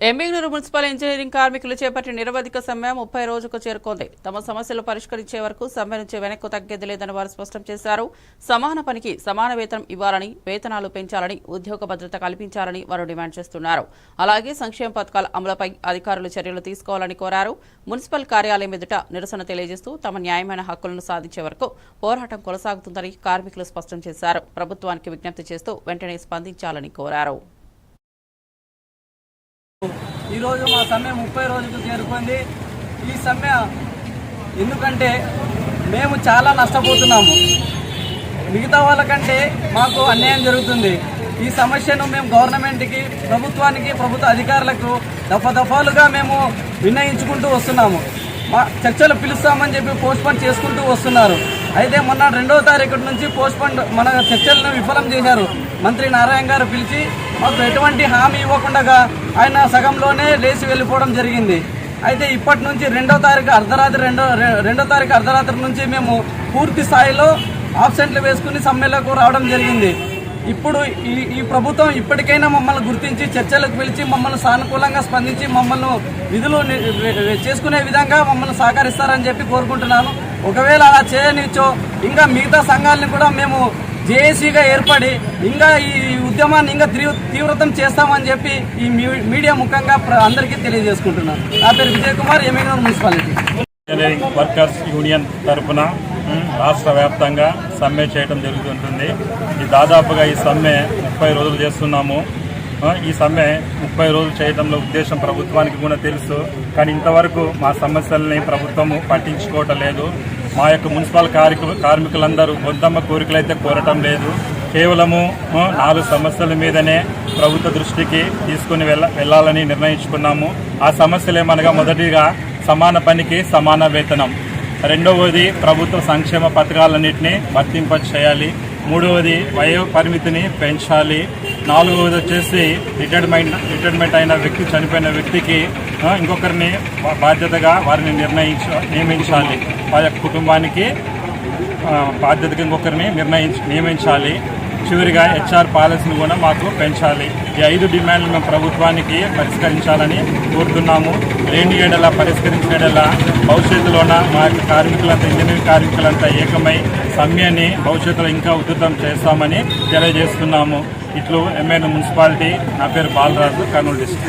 Emmiganur municipal engineering కార్మికులు చేపట్టిన నిరవధిక సమ్మె 30 రోజుకు చేరుకుంది. తమ సమస్యలు పరిష్కరించే వరకు సమ్మె నుంచి వెనక్కు తగ్గేది లేదని వారు స్పష్టం చేశారు. సమాన పనికి సమాన వేతనం ఇవ్వాలని, వేతనాలు పెంచాలని, ఉద్యోగ భద్రత కల్పించాలని వారు డిమాండ్ చేస్తున్నారు. అలాగే సంక్షేమ పథకాల అమలుపై అధికారులు చర్యలు తీసుకోవాలని కోరారు. మున్సిపల్ కార్యాలయం ఎదుట నిరసన తెలియజేస్తూ తమ న్యాయమైన హక్కులను సాధించే వరకు పోరాటం కొనసాగుతుందని కార్మికులు స్పష్టం చేశారు. ప్రభుత్వానికి విజ్ఞప్తి చేస్తూ వెంటనే స్పందించాలని కోరారు. ఈరోజు మా సమ్మె 30 రోజులకు చేరుకుంది. ఈ సమ్మె ఎందుకంటే మేము చాలా నష్టపోతున్నాము. మిగతా వాళ్ళకంటే మాకు అన్యాయం జరుగుతుంది. ఈ సమస్యను మేము గవర్నమెంట్కి, ప్రభుత్వానికి, ప్రభుత్వ అధికారులకు దఫాలుగా మేము విన్నయించుకుంటూ వస్తున్నాము. మా చర్చలు పిలుస్తామని చెప్పి పోస్ట్పోన్ చేసుకుంటూ వస్తున్నారు. అయితే మొన్న 2వ తారీఖు నుంచి పోస్ట్పోన్ మన చర్చలను విఫలం చేశారు. మంత్రి నారాయణ గారు పిలిచి మాకు ఎటువంటి హామీ ఇవ్వకుండా ఆయన సగంలోనే లేచి వెళ్ళిపోవడం జరిగింది. అయితే ఇప్పటి నుంచి 2వ తారీఖు అర్ధరాత్రి నుంచి మేము పూర్తి స్థాయిలో ఆబ్సెంట్లు వేసుకుని సమ్మెలకు రావడం జరిగింది. ఇప్పుడు ఈ ప్రభుత్వం ఇప్పటికైనా మమ్మల్ని గుర్తించి చర్చలకు పిలిచి మమ్మల్ని సానుకూలంగా స్పందించి మమ్మల్ని విధులు చేసుకునే విధంగా మమ్మల్ని సహకరిస్తారని చెప్పి కోరుకుంటున్నాను. ఒకవేళ అలా చేయనిచ్చో ఇంకా మిగతా సంఘాలను కూడా మేము జేఏసీగా ఏర్పడి ఇంకా ఈ ఉద్యమాన్ని ఇంకా తీవ్రతం చేస్తామని చెప్పి ఈ మీడియా ముఖంగా అందరికీ తెలియజేసుకుంటున్నాను. నా పేరు Vijay Kumar, Emmiganur municipality. Engineering workers union తరఫున రాష్ట్ర వ్యాప్తంగా సమ్మె చేయడం జరుగుతుంటుంది. దాదాపుగా ఈ సమ్మె 30 రోజులు చేస్తున్నాము. ఈ సమ్మె 30 రోజులు చేయడంలో ఉద్దేశం ప్రభుత్వానికి కూడా తెలుసు. కానీ ఇంతవరకు మా సమస్యల్ని ప్రభుత్వము పట్టించుకోవటం లేదు. మా యొక్క మున్సిపల్ కార్మికులందరూ బొద్దమ్మ కోరికలైతే కోరటం లేదు. కేవలము 4 సమస్యల మీదనే ప్రభుత్వ దృష్టికి తీసుకుని వెళ్ళాలని నిర్ణయించుకున్నాము. ఆ సమస్యలు ఏమనగా, మొదటిగా సమాన పనికి సమాన వేతనం, రెండవది ప్రభుత్వ సంక్షేమ పథకాలన్నింటినీ వర్తింప చేయాలి, మూడవది వయో పరిమితిని పెంచాలి, నాలుగవది వచ్చేసి రిటైర్మెంట్ అయిన వ్యక్తి, చనిపోయిన వ్యక్తికి ఇంకొకరిని బాధ్యతగా వారిని నియమించాలి. వారి యొక్క కుటుంబానికి బాధ్యతగా ఇంకొకరిని నియమించాలి. చివరిగా హెచ్ఆర్ పాలసీని కూడా మాకు పెంచాలి. ఈ 5 డిమాండ్లు మేము ప్రభుత్వానికి పరిష్కరించాలని కోరుతున్నాము. లేని ఏడల పరిష్కరించేడల భవిష్యత్తులోన మా యొక్క కార్మికులంతా, ఇంజనీరింగ్ కార్మికులంతా ఏకమై సమ్మెని భవిష్యత్తులో ఇంకా ఉధృతం చేస్తామని తెలియజేస్తున్నాము. ఇట్లు ఎమ్మిగనూరు మున్సిపాలిటీ. నా పేరు బాలరాజు, కర్నూలు డిస్ట్రిక్ట్.